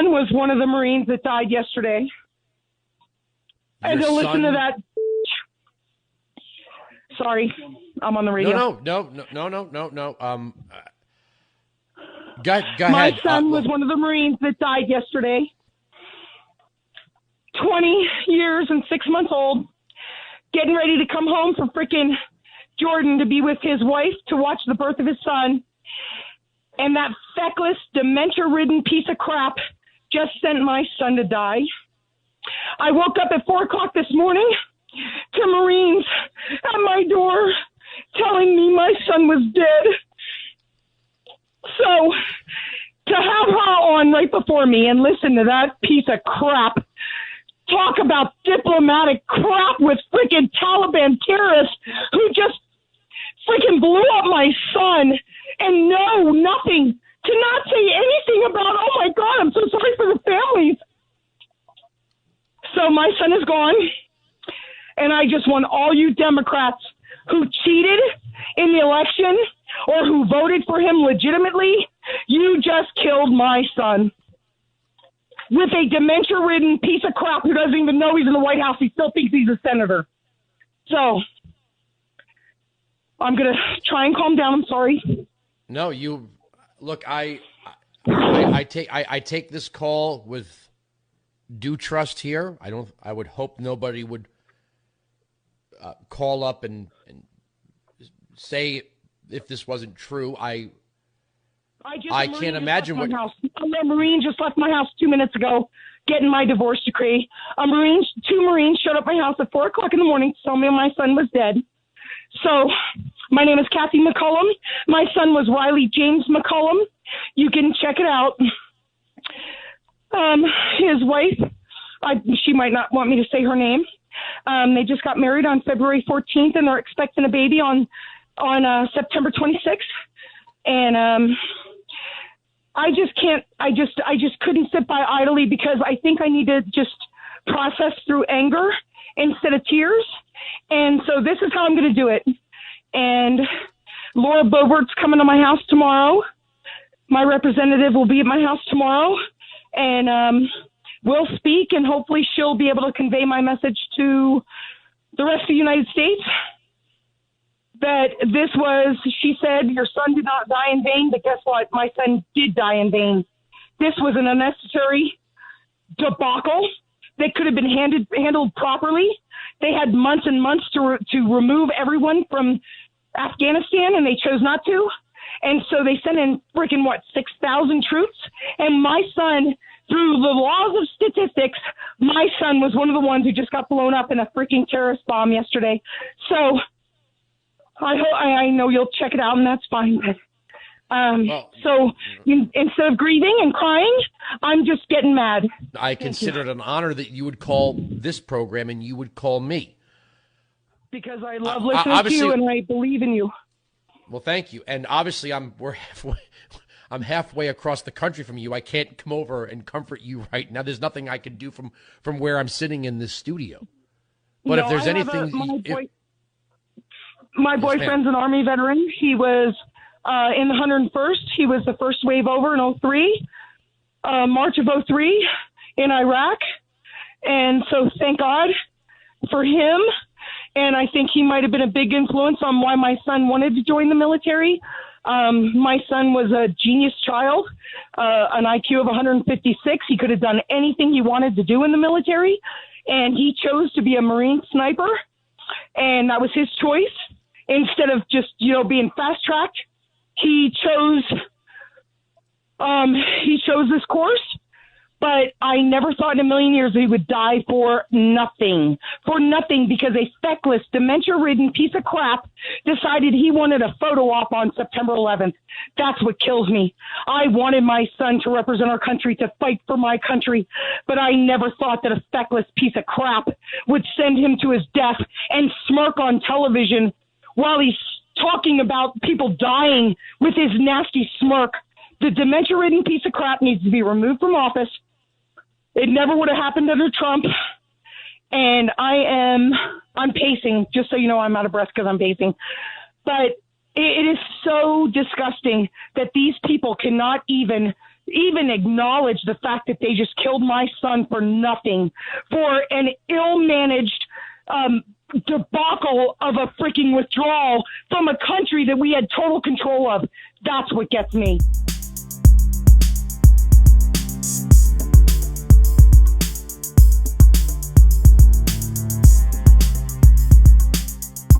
was one of the Marines that died yesterday. And to listen to that. Sorry, I'm on the radio. No. Go ahead. My son was one of the Marines that died yesterday. 20 years and 6 months old, getting ready to come home from freaking Jordan to be with his wife to watch the birth of his son. And that feckless, dementia-ridden piece of crap just sent my son to die. I woke up at 4 o'clock this morning to Marines at my door telling me my son was dead. So to have her on right before me and listen to that piece of crap talk about diplomatic crap with freaking Taliban terrorists who just freaking blew up my son and know nothing, to not say anything about, oh my God, I'm so sorry for the families. So my son is gone, and I just want all you Democrats who cheated in the election or who voted for him legitimately, you just killed my son. With a dementia-ridden piece of crap who doesn't even know he's in the White House. He still thinks he's a senator. So I'm going to try and calm down. I'm sorry. No, you look, I take this call with due trust here. I would hope nobody would call up and say if this wasn't true. I can't imagine what. A Marine just left my house 2 minutes ago, getting my divorce decree. Two Marines showed up at my house at 4 o'clock in the morning to tell me my son was dead. So, my name is Kathy McCollum. My son was RYLEE James McCollum. You can check it out. His wife, she might not want me to say her name. They just got married on February 14th, and they're expecting a baby on September 26th. And I just couldn't sit by idly because I think I need to just process through anger instead of tears. And so this is how I'm going to do it. And Laura Boebert's coming to my house tomorrow. My representative will be at my house tomorrow, and we'll speak, and hopefully she'll be able to convey my message to the rest of the United States. That this was, she said, your son did not die in vain, but guess what? My son did die in vain. This was an unnecessary debacle that could have been handled properly. They had months and months to remove everyone from Afghanistan, and they chose not to. And so they sent in freaking, 6,000 troops? And my son, through the laws of statistics, my son was one of the ones who just got blown up in a freaking terrorist bomb yesterday. So I know you'll check it out, and that's fine. Instead of grieving and crying, I'm just getting mad. I consider it an honor that you would call this program and you would call me. Because I love listening to you, and I believe in you. Well, thank you. And obviously, I'm halfway across the country from you. I can't come over and comfort you right now. There's nothing I can do from where I'm sitting in this studio. But if there's anything... My boyfriend's an Army veteran. He was in the 101st. He was the first wave over in 03, March of 03 in Iraq. And so thank God for him. And I think he might have been a big influence on why my son wanted to join the military. My son was a genius child, an IQ of 156. He could have done anything he wanted to do in the military. And he chose to be a Marine sniper. And that was his choice. Instead of just, being fast-tracked, he chose this course. But I never thought in a million years that he would die for nothing, because a feckless, dementia-ridden piece of crap decided he wanted a photo op on September 11th. That's what kills me. I wanted my son to represent our country, to fight for my country, but I never thought that a feckless piece of crap would send him to his death and smirk on television while he's talking about people dying with his nasty smirk. The dementia-ridden piece of crap needs to be removed from office. It never would have happened under Trump. And I'm pacing, just so you know I'm out of breath because I'm pacing. But it is so disgusting that these people cannot even even acknowledge the fact that they just killed my son for nothing, for an ill-managed debacle of a freaking withdrawal from a country that we had total control of. That's what gets me.